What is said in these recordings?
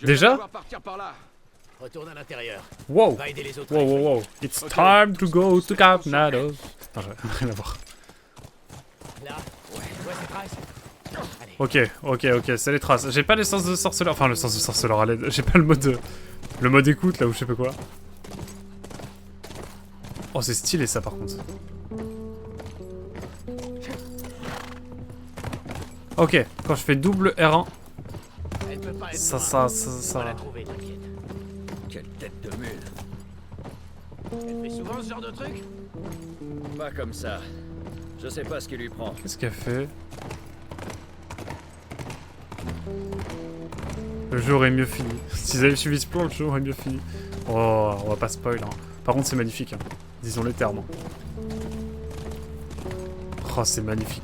Déjà? Partir par là. Retourne à l'intérieur. Wow. Va aider les autres. Wow, wow, wow. It's time to go to Capnado. Non, rien à voir. Là. Ouais, c'est Price. Allez. Ok, c'est les traces. J'ai pas l'essence de sorceleur. Enfin, le sens de sorceleur à l'aide. J'ai pas le mode écoute là ou je sais pas quoi. Oh, c'est stylé ça par contre. Ok, quand je fais double R1, Elle peut pas être ça. On va la trouver, t'inquiète. Quelle tête de mule. Elle fait souvent ce genre de truc? Pas comme ça. Je sais pas ce qui lui prend. Qu'est-ce qu'elle fait? Le jeu aurait mieux fini. S'ils avaient suivi ce plan, le jeu aurait mieux fini. Oh, on va pas spoil. Hein. Par contre, c'est magnifique. Hein. Disons les termes. Oh, c'est magnifique.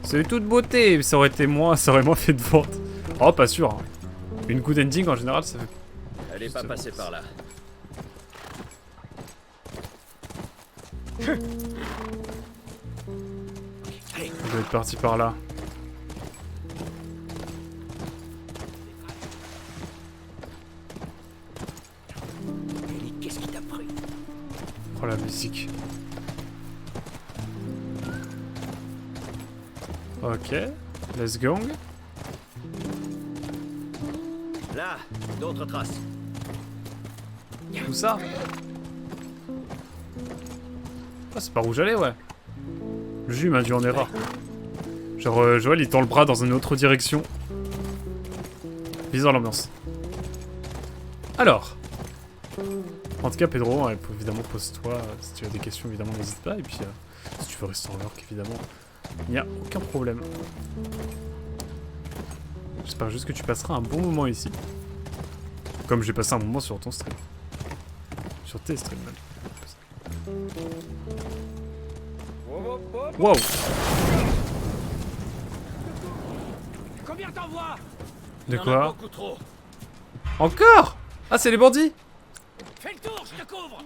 C'est toute beauté. Ça aurait été moins, ça aurait moins fait de vente. Oh, pas sûr. Hein. Une good ending en général, ça fait. Elle est pas passée par là. On doit être parti par là. Ellie, qu'est-ce qui t'a pris? Oh la musique. Ok, let's go. Là, d'autres traces. Tout ça. Ah, c'est par où j'allais, ouais. Le jus m'a dû en erreur. Genre, Joël il tend le bras dans une autre direction. Bizarre l'ambiance. Alors. En tout cas, Pedro, évidemment, pose-toi. Si tu as des questions, évidemment, n'hésite pas. Et puis, si tu veux rester en lurk, évidemment, il n'y a aucun problème. J'espère juste que tu passeras un bon moment ici. Comme j'ai passé un moment sur ton stream. Sur tes streams, même. Wow! Combien t'envoies? De Il y en a quoi? beaucoup trop. Encore? Ah, c'est les bandits! Fais le tour, je te couvre.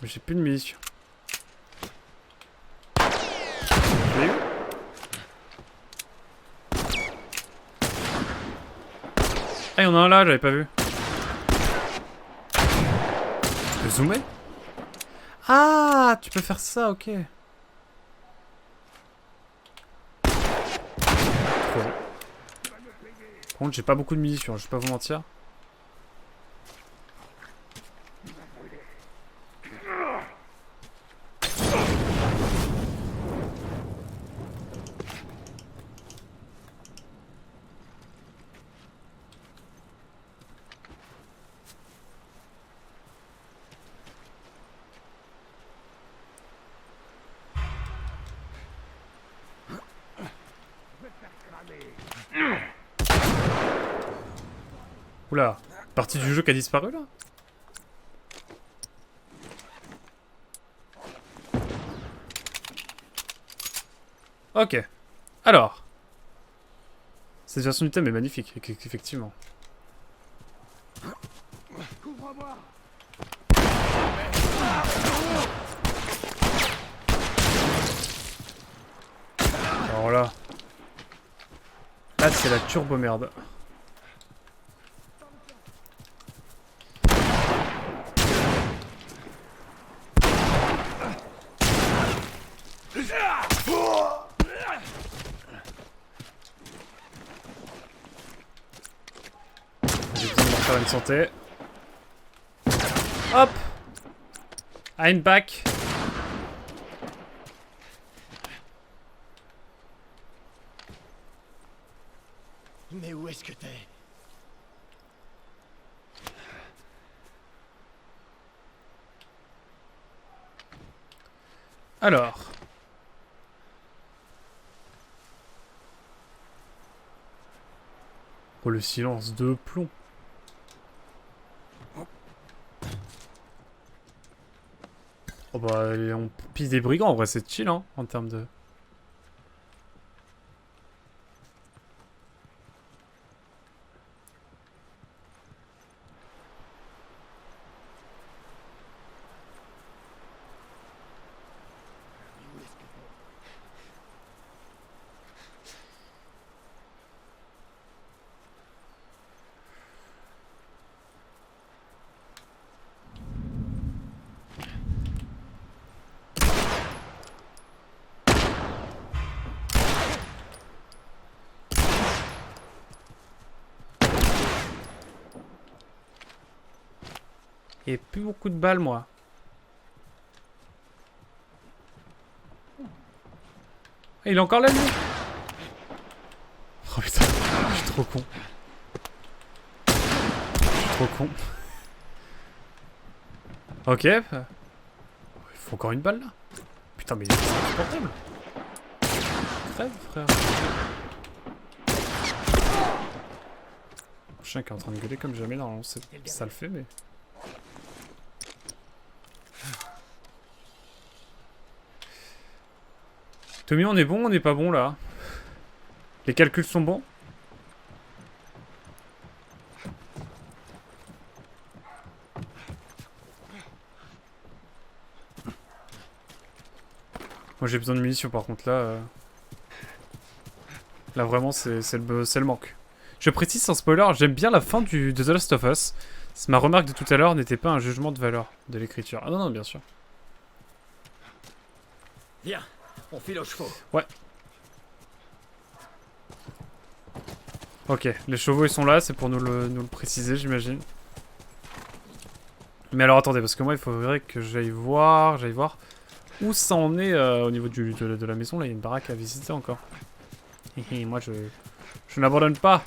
Mais j'ai plus de munitions. Je l'ai eu? Ah, il y en a un là, j'avais pas vu. Tu peux zoomer? Ah, tu peux faire ça, ok. Trop bien. Par contre, j'ai pas beaucoup de munitions, je vais pas vous mentir. Oula, partie du jeu qui a disparu là? Ok. Alors. Cette version du thème est magnifique, effectivement. Alors là. Là, c'est la turbo merde. J'ai besoin de me refaire une santé. Hop! I'm back. Mais où est-ce que t'es? Alors. Oh, le silence de plomb. Oh bah, on pisse des brigands, en vrai, c'est chill, hein, en termes de... Et plus beaucoup de balles, moi. Ah, il est encore là, lui. Oh putain, je suis trop con. Je suis trop con. Ok. Il faut encore une balle, là. Putain, mais c'est insupportable. Crève, frère. Le chien qui est en train de gueuler comme jamais, normalement ça le fait, mais... Tommy, on est bon, on n'est pas bon, là? Les calculs sont bons? Moi j'ai besoin de munitions par contre là. Là vraiment c'est le manque. Je précise sans spoiler, j'aime bien la fin de The Last of Us. Ma remarque de tout à l'heure n'était pas un jugement de valeur de l'écriture. Ah non non bien sûr. Viens, on file aux chevaux. Ouais. Ok, les chevaux ils sont là, c'est pour nous le préciser j'imagine. Mais alors attendez, parce que moi il faudrait que j'aille voir où ça en est au niveau de la maison. Là il y a une baraque à visiter encore. Moi je n'abandonne pas.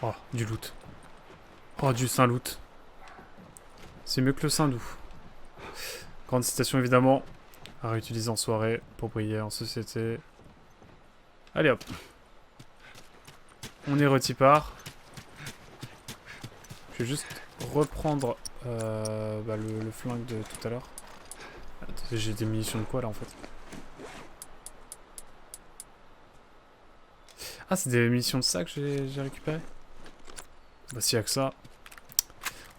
Oh, du loot. Oh, du Saint-Loot. C'est mieux que le Saint-Doux. Grande citation évidemment. À réutiliser en soirée pour briller en société. Allez hop. On est retipart. Je vais juste reprendre le flingue de tout à l'heure. J'ai des munitions de quoi là en fait? Ah c'est des munitions de ça que j'ai récupéré. Bah s'il y a que ça.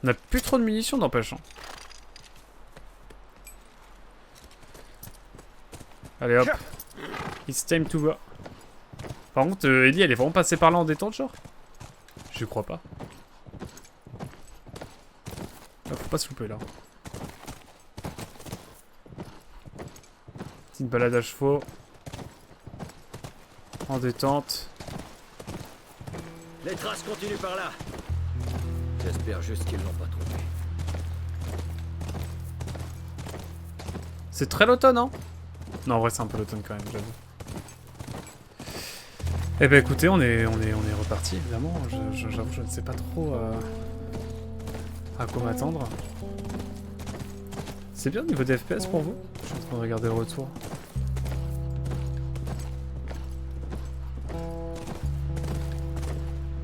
On a plus trop de munitions n'empêche. Hein. Allez hop. It's time to go. Par contre Ellie elle est vraiment passée par là en détente genre? Je crois pas. Ah, faut pas se louper là. Petite balade à chevaux. En détente. Les traces continuent par là. J'espère juste qu'ils l'ont pas trouvé. C'est très l'automne, hein? Non, en vrai, c'est un peu l'automne quand même, j'avoue. Eh ben écoutez, on est reparti, évidemment. J'avoue, je ne sais pas trop à quoi m'attendre. C'est bien au niveau des FPS pour vous? Je suis en train de regarder le retour.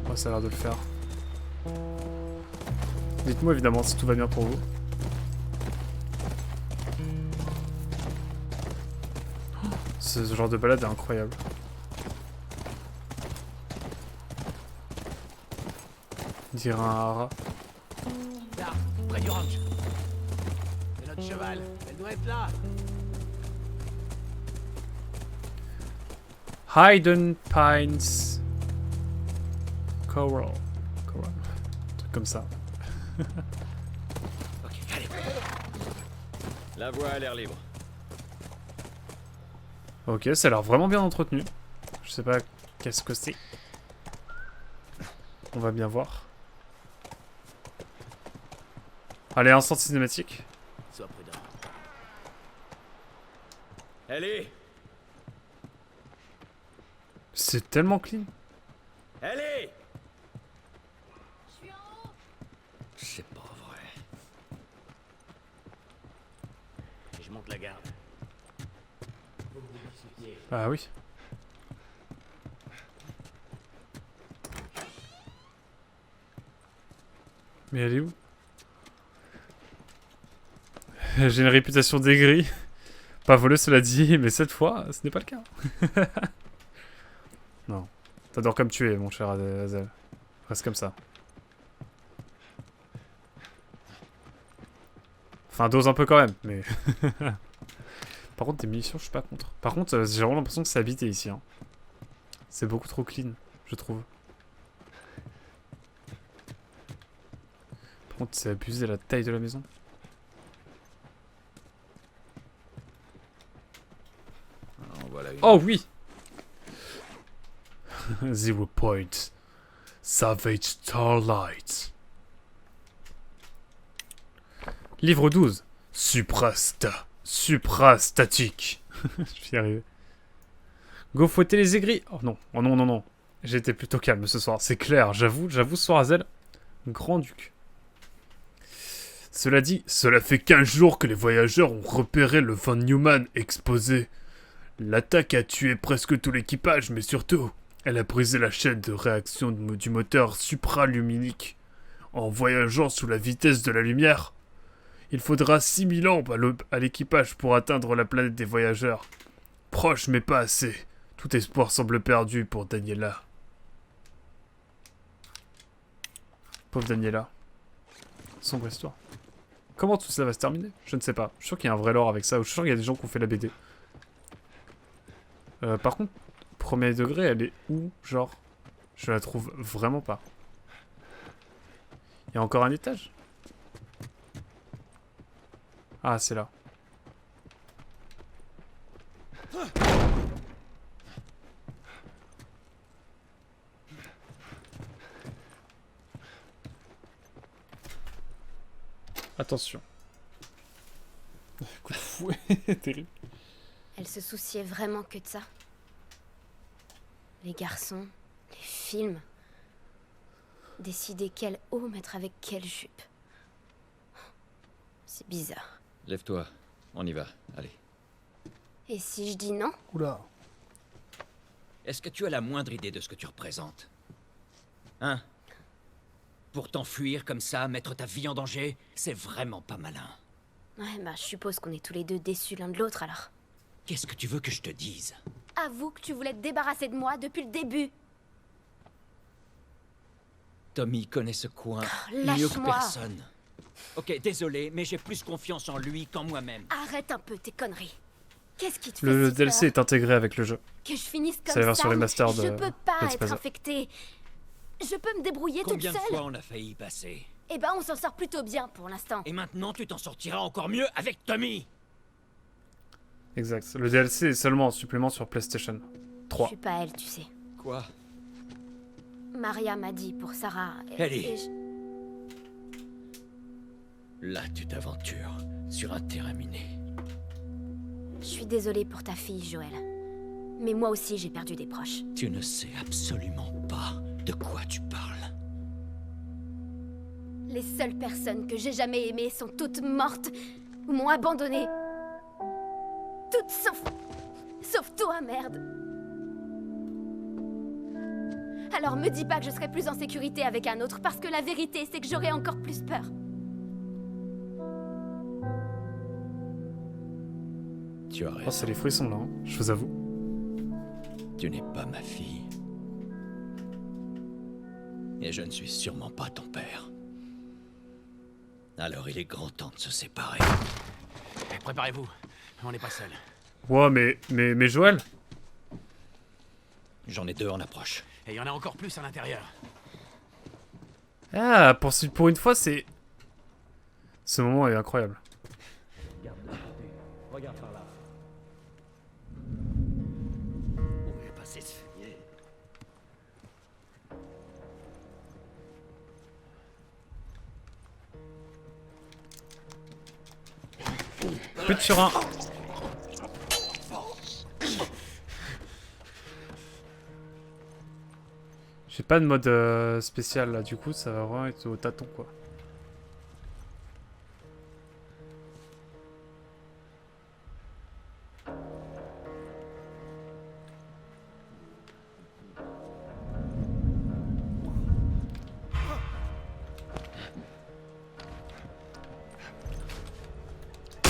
Ouais, ça a l'air de le faire. Dites-moi évidemment si tout va bien pour vous. Ce genre de balade est incroyable. Dire un hara. Là, près du ranch. C'est notre cheval. Elle doit être là. Hayden Pines Coral. Un truc comme ça. Ok, allez. La voie a l'air libre. Ok, ça a l'air vraiment bien entretenu. Je sais pas qu'est-ce que c'est. On va bien voir. Allez, instant cinématique. Sois prudent. Ellie! C'est tellement clean. Ellie! C'est pas vrai. Je monte la garde. Ah oui. Mais elle est où? J'ai une réputation d'aigri. Pas volé cela dit, mais cette fois, ce n'est pas le cas. Non. T'adores comme tu es, mon cher Azel. Reste comme ça. Enfin, dose un peu quand même, mais... Par contre, des munitions, je suis pas contre. Par contre, j'ai vraiment l'impression que c'est habité ici. Hein. C'est beaucoup trop clean, je trouve. Par contre, c'est abusé la taille de la maison. Alors, voilà une... Oh oui! 0 point. Savage Starlight. Livre 12. Suprastatique. Je vais y arriver. Go fouetter les aigris. Oh non, oh non, non, non. J'ai été plutôt calme ce soir, c'est clair, j'avoue, Sorazel. Grand-duc. Cela dit, cela fait 15 jours que les voyageurs ont repéré le Von Neumann exposé. L'attaque a tué presque tout l'équipage, mais surtout, elle a brisé la chaîne de réaction du moteur supraluminique. En voyageant sous la vitesse de la lumière, il faudra 6000 ans à l'équipage pour atteindre la planète des voyageurs. Proche, mais pas assez. Tout espoir semble perdu pour Daniela. Pauvre Daniela. Sombre histoire. Comment tout ça va se terminer? Je ne sais pas. Je suis sûr qu'il y a un vrai lore avec ça. Ou je suis sûr qu'il y a des gens qui ont fait la BD. Par contre, premier degré, elle est où? Genre, je la trouve vraiment pas. Il y a encore un étage? Ah, c'est là. Attention. Coup de fouet, terrible. Elle se souciait vraiment que de ça. Les garçons, les films. Décider quelle eau mettre avec quelle jupe. C'est bizarre. Lève-toi, on y va, allez. Et si je dis non? Oula. Est-ce que tu as la moindre idée de ce que tu représentes? Hein? Pour t'enfuir comme ça, mettre ta vie en danger, c'est vraiment pas malin. Ouais, bah je suppose qu'on est tous les deux déçus l'un de l'autre alors. Qu'est-ce que tu veux que je te dise? Avoue que tu voulais te débarrasser de moi depuis le début. Tommy connaît ce coin mieux que Lâche-moi. personne. Ok, désolé, mais j'ai plus confiance en lui qu'en moi-même. Arrête un peu tes conneries. Qu'est-ce qui te fait Le si DLC peur est intégré avec le jeu. Que je finisse comme C'est la version remastered Je peux pas Dead être Space. infectée. Je peux me débrouiller toute Combien de seule. fois on a failli y passer? Eh ben on s'en sort plutôt bien pour l'instant. Et maintenant, tu t'en sortiras encore mieux avec Tommy. Exact. Le DLC est seulement en supplément sur PlayStation Je 3. suis pas elle, tu sais. Quoi? Maria m'a dit pour Sarah. Ellie. et Là, tu t'aventures sur un terrain miné. je suis désolée pour ta fille, Joël. Mais moi aussi, j'ai perdu des proches. Tu ne sais absolument pas de quoi tu parles. Les seules personnes que j'ai jamais aimées sont toutes mortes ou m'ont abandonnée. Toutes sauf toi, merde. Alors me dis pas que je serai plus en sécurité avec un autre, parce que la vérité, c'est que j'aurai encore plus peur. Tu as Oh, raison. c'est les frissons là, hein, je vous avoue. Tu n'es pas ma fille. Et je ne suis sûrement pas ton père. Alors il est grand temps de se séparer. Préparez-vous, on n'est pas seul. Wow, mais Joël? J'en ai 2 en approche. Et il y en a encore plus à l'intérieur. Ah, pour une fois, c'est... Ce moment est incroyable. Regarde par là. Où est passé ce fumier? Plus de surin. J'ai pas de mode spécial là, du coup ça va vraiment être au tâton quoi.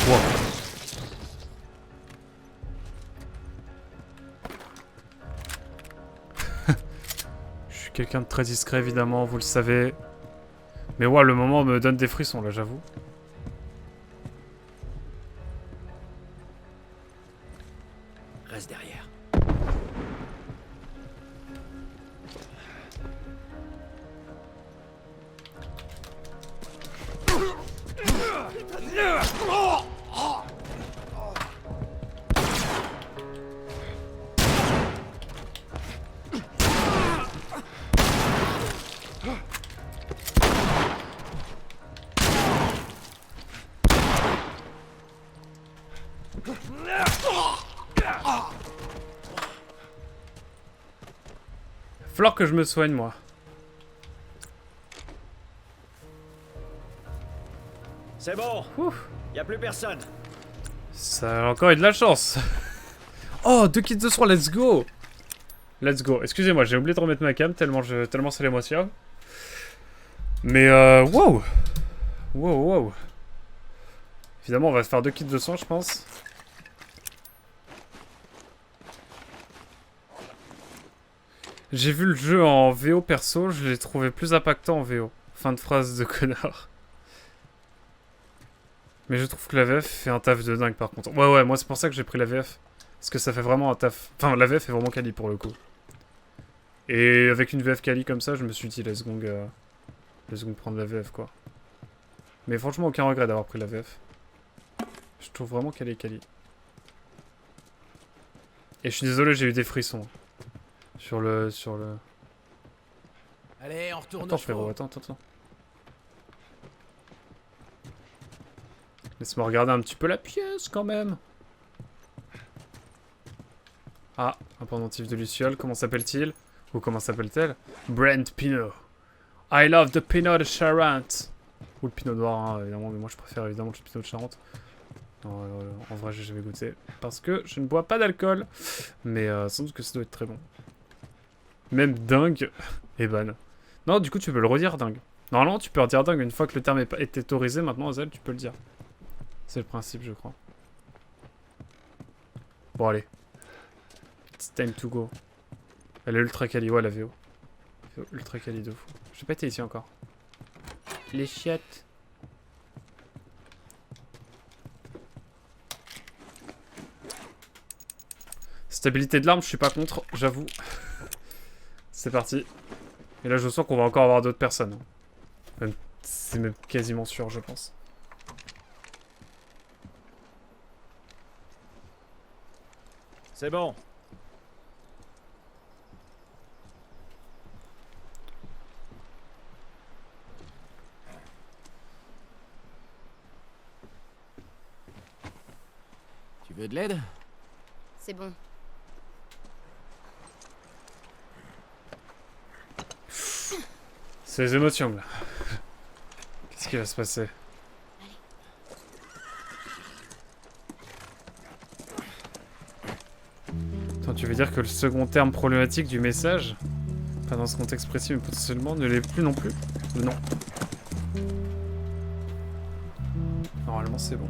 Wow. Je suis quelqu'un de très discret évidemment, vous le savez. Mais ouais, le moment me donne des frissons là, j'avoue. Reste derrière. falloir que je me soigne, moi. C'est bon, Ouf. y a plus personne. Ça a encore eu de la chance. Oh, 2 kits de soins, let's go. Let's go. Excusez-moi, j'ai oublié de remettre ma cam tellement c'est l'émotion. Mais wow. Wow. Évidemment, on va se faire 2 kits de soins, je pense. J'ai vu le jeu en VO perso, je l'ai trouvé plus impactant en VO. Fin de phrase de connard. Mais je trouve que la VF fait un taf de dingue par contre. Ouais, moi c'est pour ça que j'ai pris la VF. Parce que ça fait vraiment un taf. Enfin, la VF est vraiment quali pour le coup. Et avec une VF quali comme ça, je me suis dit, let's go prendre la VF quoi. Mais franchement, aucun regret d'avoir pris la VF. Je trouve vraiment qu'elle est quali. Et je suis désolé, j'ai eu des frissons. Sur le... Allez, on retourne Attends au chevaux. frérot, attends. Laisse-moi regarder un petit peu la pièce quand même. Ah, un pendentif de Luciole, comment s'appelle-t-il? Ou comment s'appelle-t-elle? Brent Pinot. I love the Pinot de Charente. Ou le Pinot Noir, hein, évidemment, mais moi je préfère évidemment le Pinot de Charente. Non, en vrai, j'ai jamais goûté. Parce que je ne bois pas d'alcool. Mais sans doute que ça doit être très bon. Même dingue. Eban. Non, du coup, tu peux le redire dingue. Normalement, tu peux redire dingue une fois que le terme est autorisé. Maintenant, Azel, tu peux le dire. C'est le principe, je crois. Bon, allez. It's time to go. Elle est ultra quali, ouais, la VO. Ultra quali de fou. J'ai pas été ici encore. Les chiottes. Stabilité de l'arme, je suis pas contre, j'avoue. C'est parti. Et là, je sens qu'on va encore avoir d'autres personnes. C'est même quasiment sûr, je pense. C'est bon. Tu veux de l'aide? C'est bon. C'est les émotions, là. Qu'est-ce qui va se passer? Attends, tu veux dire que le second terme problématique du message, pas dans ce contexte précis, mais potentiellement, ne l'est plus non plus? Non. Normalement, c'est bon.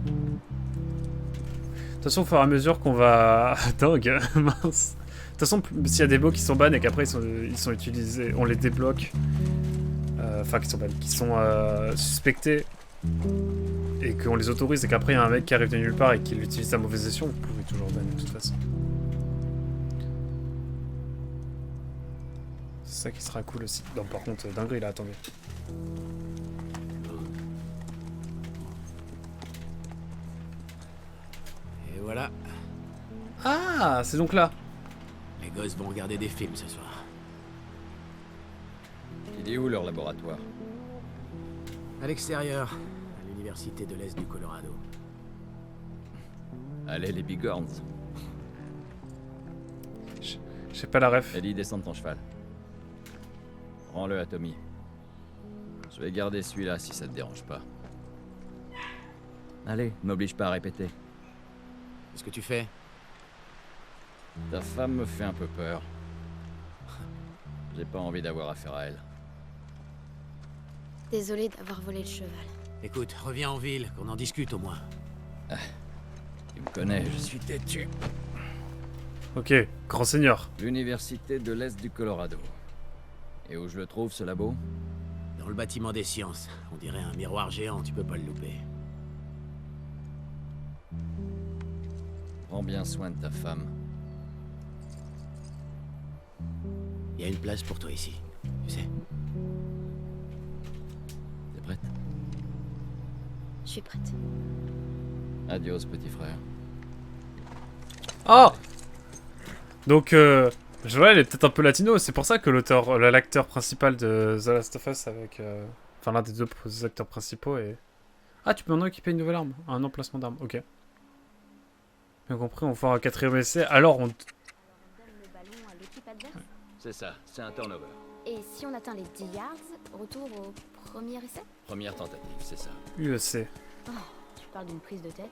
De toute façon, au fur et à mesure qu'on va... Dingue, mince. De toute façon, s'il y a des mots qui sont ban et qu'après ils sont utilisés, on les débloque. Enfin, qui sont ban, qui sont suspectés et qu'on les autorise et qu'après il y a un mec qui arrive de nulle part et qui l'utilise à mauvaise escient, vous pouvez toujours ban de toute façon. C'est ça qui sera cool aussi. Non, par contre, dinguerie là, attendez. Et voilà. Ah, c'est donc là. Les gosses vont regarder des films ce soir. Il est où leur laboratoire? À l'extérieur, à l'université de l'Est du Colorado. Allez, les bigorns. Je sais pas la ref. Ellie, descends de ton cheval. Rends-le à Tommy. Je vais garder celui-là si ça te dérange pas. Allez, m'oblige pas à répéter. Qu'est-ce que tu fais? Ta femme me fait un peu peur. J'ai pas envie d'avoir affaire à elle. Désolée d'avoir volé le cheval. Écoute, reviens en ville, qu'on en discute au moins. Tu me connais, je suis têtu. Ok, grand seigneur. L'université de l'Est du Colorado. Et où je le trouve, ce labo? Dans le bâtiment des sciences. On dirait un miroir géant, tu peux pas le louper. Prends bien soin de ta femme. Il y a une place pour toi ici, tu sais. T'es prête? Je suis prête. Adios, petit frère. Oh! Donc, Joël est peut-être un peu latino, c'est pour ça que l'acteur principal de The Last of Us avec... Enfin, l'un des deux acteurs principaux est... Ah, tu peux maintenant équiper une nouvelle arme, un emplacement d'arme, ok. Bien compris, on va faire un 4ème essai, alors on... adverse. C'est ça, c'est un turnover. Et si on atteint les 10 yards, retour au premier essai? Première tentative, c'est ça. UEC. Oh, tu parles d'une prise de tête?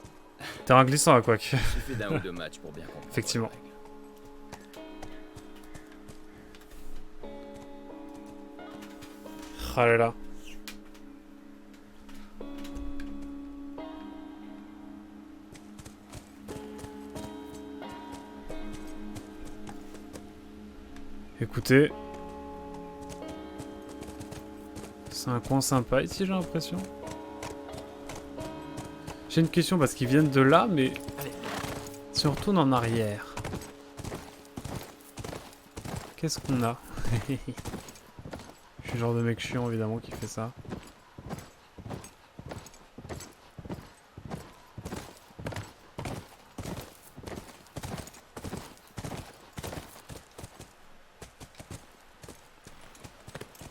T'es un glissant à quoique. Il suffit d'un ou deux matchs pour bien comprendre. Effectivement. les règles. Ah là là. Écoutez. C'est un coin sympa ici, j'ai l'impression. J'ai une question parce qu'ils viennent de là, mais... Si on retourne en arrière... Qu'est-ce qu'on a? Je suis le genre de mec chiant, évidemment, qui fait ça.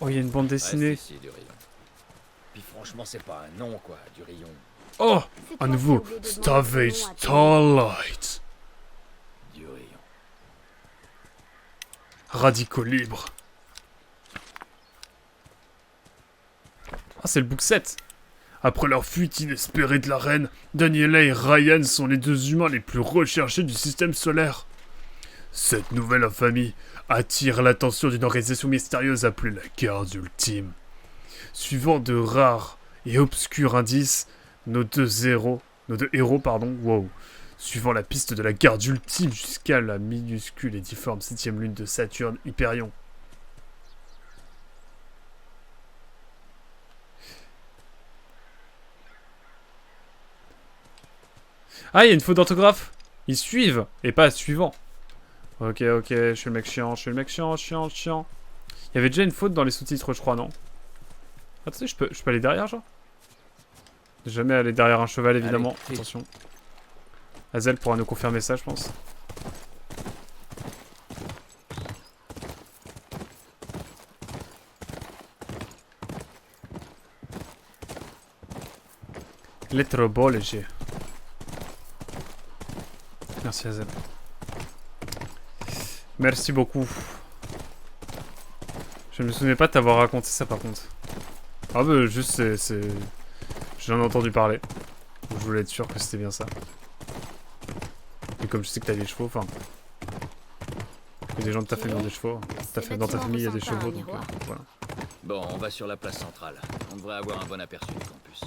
Oh, il y a une bande dessinée. Reste ici, du rayon. Puis franchement, c'est pas un nom, quoi, du rayon. Oh, C'est à toi nouveau, qui as oublié de demander Starvate ton nom à ton- Starlight. Du rayon. Radicaux libres. Ah, c'est le book 7. Après leur fuite inespérée de la reine, Daniela et Ryan sont les deux humains les plus recherchés du système solaire. Cette nouvelle infamie attire l'attention d'une organisation mystérieuse appelée la Garde Ultime. Suivant de rares et obscurs indices, nos deux héros, suivant la piste de la Garde Ultime jusqu'à la minuscule et difforme 7ème lune de Saturne, Hyperion. Ah, il y a une faute d'orthographe. Ils suivent et pas suivant. Ok, je suis le mec chiant, chiant. Il y avait déjà une faute dans les sous-titres, je crois, non? Attendez, je peux aller derrière, genre? Jamais aller derrière un cheval, évidemment. Allez, Attention. Hazel pourra nous confirmer ça, je pense. Lettre beau léger. Merci Hazel. Merci beaucoup. Je me souvenais pas de t'avoir raconté ça par contre. Ah bah juste c'est... J'en ai entendu parler. Je voulais être sûr que c'était bien ça. Et comme je sais que t'as des chevaux, enfin... Il y a des gens de ta famille ont des chevaux. Dans ta famille il y a des chevaux, donc voilà. Bon, on va sur la place centrale. On devrait avoir un bon aperçu du campus.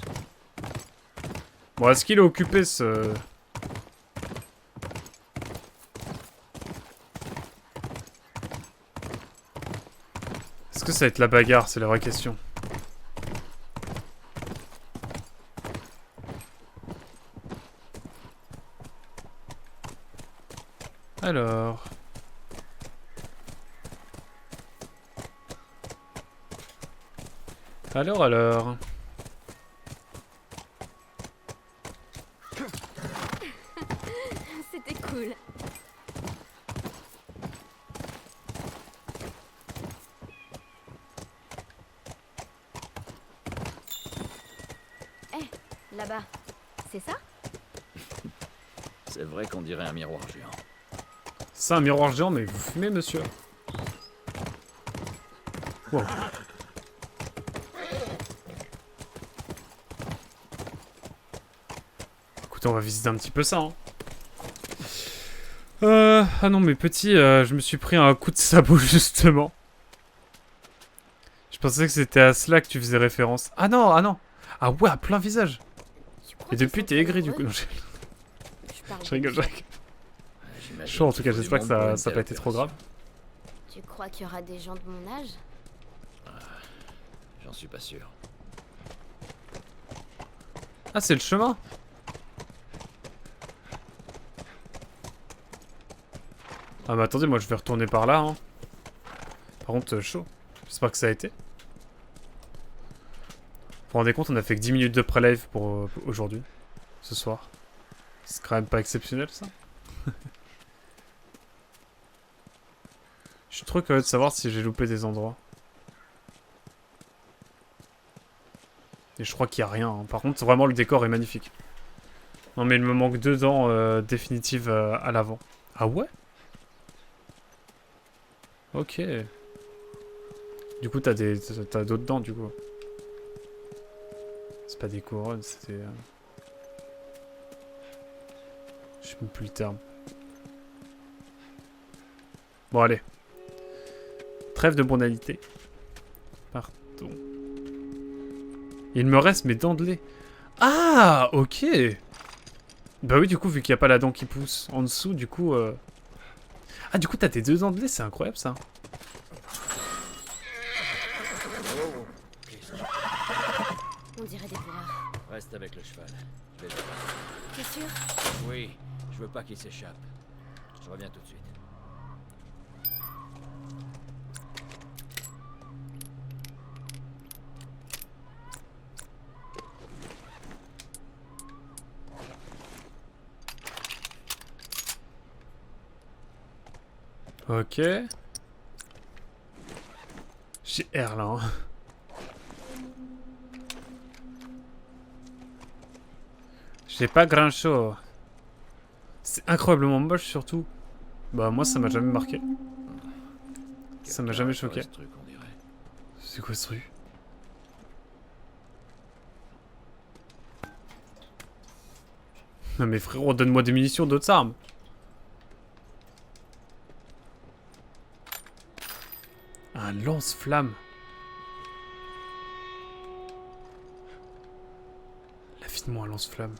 Bon, est-ce qu'il est occupé ce... Est-ce que ça va être la bagarre? C'est la vraie question. Alors... Alors... C'était cool. Eh, là-bas, c'est ça? C'est vrai qu'on dirait un miroir géant. C'est un miroir géant, mais vous fumez, monsieur? Wow. Écoutez, on va visiter un petit peu ça, hein. Ah non, mais petit, je me suis pris un coup de sabot, justement. Je pensais que c'était à cela que tu faisais référence. Ah non, ah non. Ah ouais, à plein visage. Tu crois Et qu'ils depuis, sont t'es aigri, du heureux? coup. Non, Je je rigole, je rigole. J'imagine Chaud, en tout qu'il cas, faut du j'espère que monde pour une ça n'a telle pas été trop grave. opération. Tu crois qu'il y aura des gens de mon âge? J'en suis pas sûr. Ah, c'est le chemin. Ah mais attendez, moi je vais retourner par là, hein. Par contre, chaud. J'espère que ça a été. Vous vous rendez compte, on a fait que 10 minutes de pré-live pour aujourd'hui. Ce soir. C'est quand même pas exceptionnel, ça. Je suis trop curieux de savoir si j'ai loupé des endroits. Et je crois qu'il n'y a rien, hein. Par contre, vraiment, le décor est magnifique. Non mais il me manque 2 dents définitives à l'avant. Ah ouais? Ok. Du coup, t'as d'autres dents, du coup. C'est pas des couronnes, c'était... Je sais même plus le terme. Bon, allez. Trêve de banalité. Pardon. Il me reste mes dents de lait. Ah, ok. Bah oui, du coup, vu qu'il n'y a pas la dent qui pousse en dessous, du coup... Ah, du coup, t'as tes 2 dents de lait, c'est incroyable, ça. On dirait des voleurs. Reste avec le cheval. Je vais le... T'es sûr? Oui, je veux pas qu'il s'échappe. Je reviens tout de suite. Ok. J'ai R là. Hein. J'ai pas grand chose. C'est incroyablement moche surtout. Bah moi ça m'a jamais marqué. Ça m'a jamais choqué. Truc, on dirait. C'est quoi ce truc? Non mais frérot, donne-moi des munitions, d'autres armes. Un lance-flamme. Laffine-moi un lance-flamme.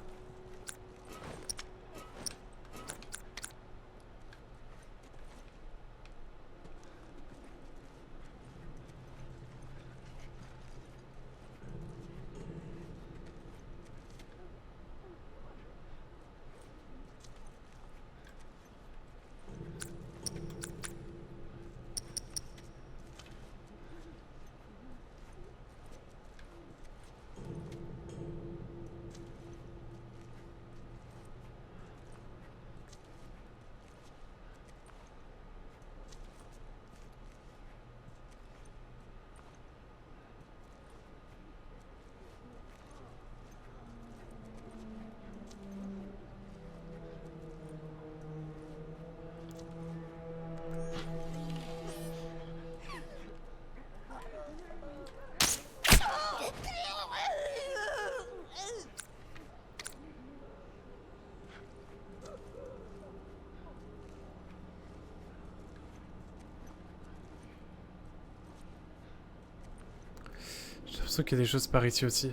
J'ai l'impression qu'il y a des choses par ici aussi.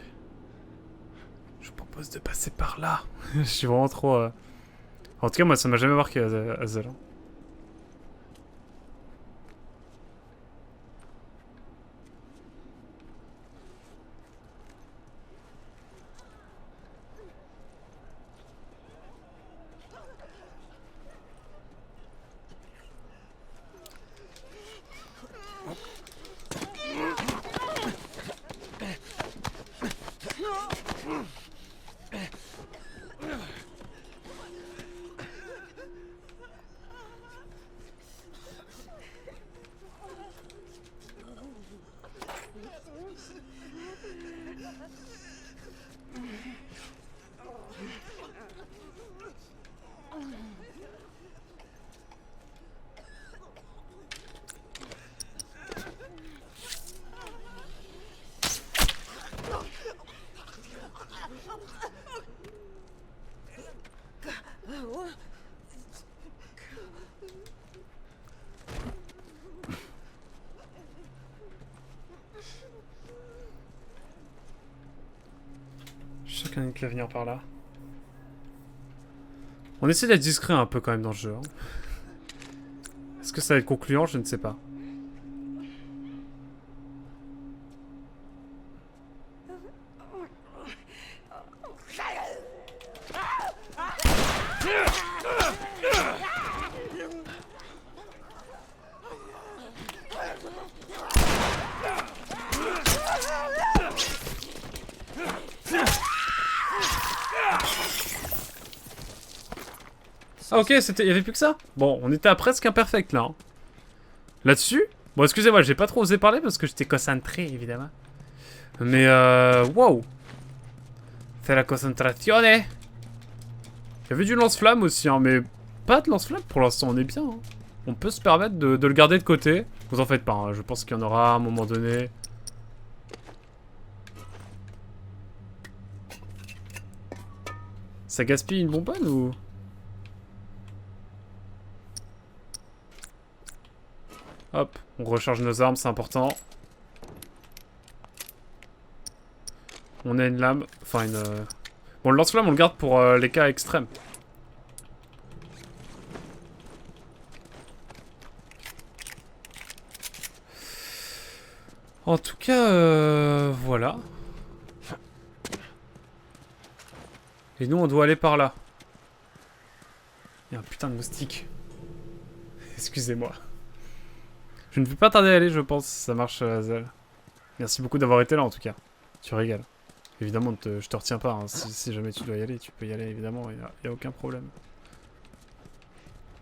Je vous propose de passer par là. Je suis vraiment trop... En tout cas, moi, ça m'a jamais marqué, Hazel. Chacun qui va venir par là. On essaie d'être discret un peu quand même dans le jeu. Hein. Est-ce que ça va être concluant? Je ne sais pas. Ah ok, il y avait plus que ça. Bon, on était à presque imperfect là. Hein. Là-dessus. Bon, excusez-moi, j'ai pas trop osé parler parce que j'étais concentré, évidemment. Mais wow. C'est la concentration. Il y avait du lance-flamme aussi, hein, mais pas de lance-flamme pour l'instant, on est bien. Hein. On peut se permettre de le garder de côté. Vous en faites pas, hein. Je pense qu'il y en aura à un moment donné. Ça gaspille une bonbonne ou... Hop, on recharge nos armes, c'est important. On a une lame, enfin une... Bon, le lance-flamme, on le garde pour les cas extrêmes. En tout cas, voilà. Et nous, on doit aller par là. Il y a un putain de moustique. Excusez-moi. Je ne vais pas tarder à aller, je pense, si ça marche, Azel. Merci beaucoup d'avoir été là, en tout cas. Tu régales. Évidemment, je te retiens pas. Hein. Si jamais tu dois y aller, tu peux y aller, évidemment. Il n'y a aucun problème.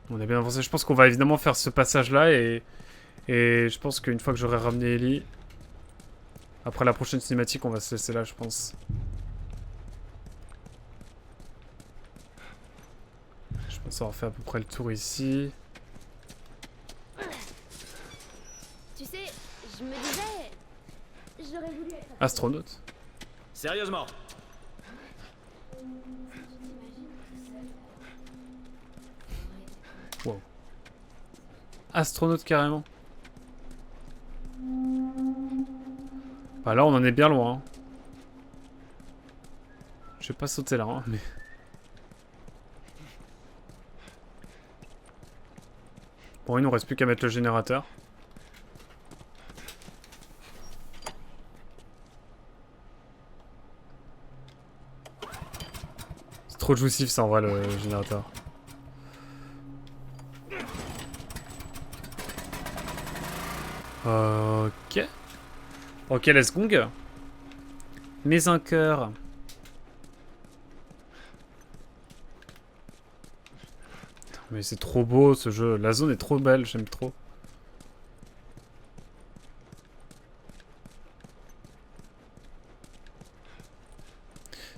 On a bien avancé. Je pense qu'on va évidemment faire ce passage-là. Et je pense qu'une fois que j'aurai ramené Ellie... Après la prochaine cinématique, on va se laisser là, je pense. Je pense avoir fait à peu près le tour ici. Tu sais, je me disais... J'aurais voulu être... Astronaute. Sérieusement. Wow. Astronaute carrément. Bah là on en est bien loin. Hein. Je vais pas sauter là, hein, mais... Bon, il nous reste plus qu'à mettre le générateur. C'est trop jouissif ça en vrai le générateur. Ok. Ok, let's go. Mais un cœur. Mais c'est trop beau ce jeu. La zone est trop belle, j'aime trop.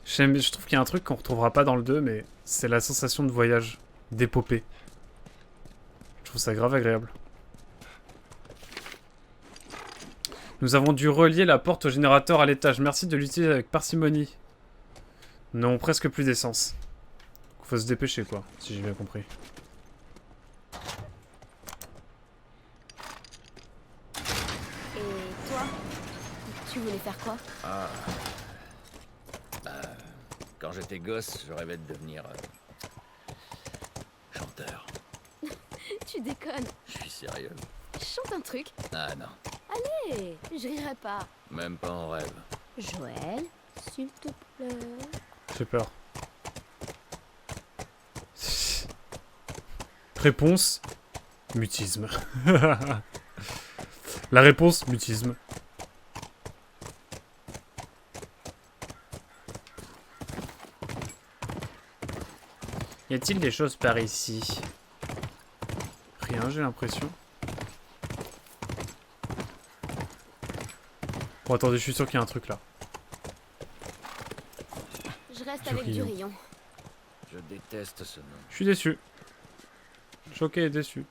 Je trouve qu'il y a un truc qu'on retrouvera pas dans le 2, mais c'est la sensation de voyage, d'épopée. Je trouve ça grave agréable. Nous avons dû relier la porte au générateur à l'étage. Merci de l'utiliser avec parcimonie. Nous n'avons presque plus d'essence. Faut se dépêcher, quoi, si j'ai bien compris. Et toi, tu voulais faire quoi? Quand j'étais gosse, je rêvais de devenir... chanteur. Tu déconnes. Je suis sérieux. Chante un truc. Ah non, Allez, je rirai pas. même pas en rêve. Joël, s'il te plaît. J'ai peur. Réponse, mutisme. La réponse, mutisme. Y a-t-il des choses par ici? Rien, j'ai l'impression. Bon, attendez, je suis sûr qu'il y a un truc là. Je reste Du avec du rayon. rayon. Je déteste ce nom. Je suis déçu. Choqué et déçu.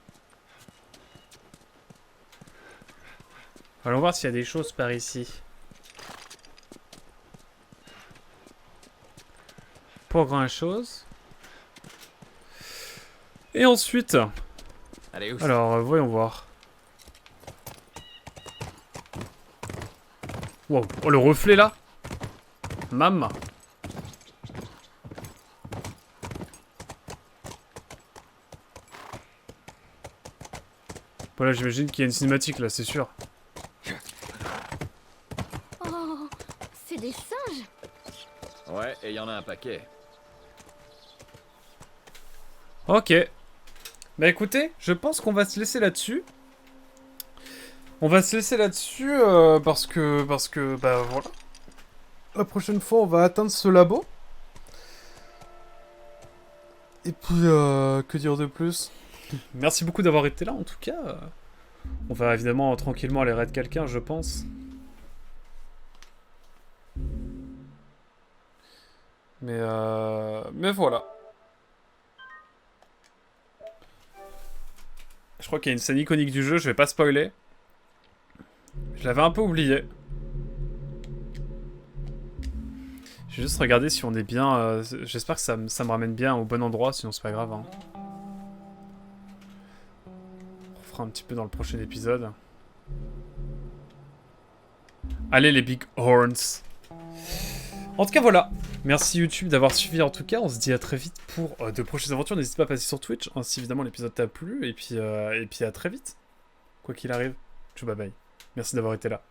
Allons voir s'il y a des choses par ici. Pas grand chose. Et ensuite... Allez, où Alors, voyons voir. Wow. Oh, le reflet là. Maman. Voilà, j'imagine qu'il y a une cinématique là, c'est sûr. Oh, c'est des singes. Ouais, et il y en a un paquet. Ok. Bah écoutez, je pense qu'on va se laisser là-dessus. On va se laisser là-dessus parce que, bah voilà. La prochaine fois, on va atteindre ce labo. Et puis, que dire de plus? Merci beaucoup d'avoir été là, en tout cas. On va évidemment tranquillement aller raid quelqu'un, je pense. Mais voilà. Je crois qu'il y a une scène iconique du jeu, je vais pas spoiler. Je l'avais un peu oublié. Je vais juste regarder si on est bien... J'espère que ça me ramène bien au bon endroit, sinon c'est pas grave. Hein. On fera un petit peu dans le prochain épisode. Allez les big horns. En tout cas voilà. Merci YouTube d'avoir suivi en tout cas. On se dit à très vite pour de prochaines aventures. N'hésite pas à passer sur Twitch hein, si évidemment l'épisode t'a plu. Et puis à très vite. Quoi qu'il arrive. Ciao bye bye. Merci d'avoir été là.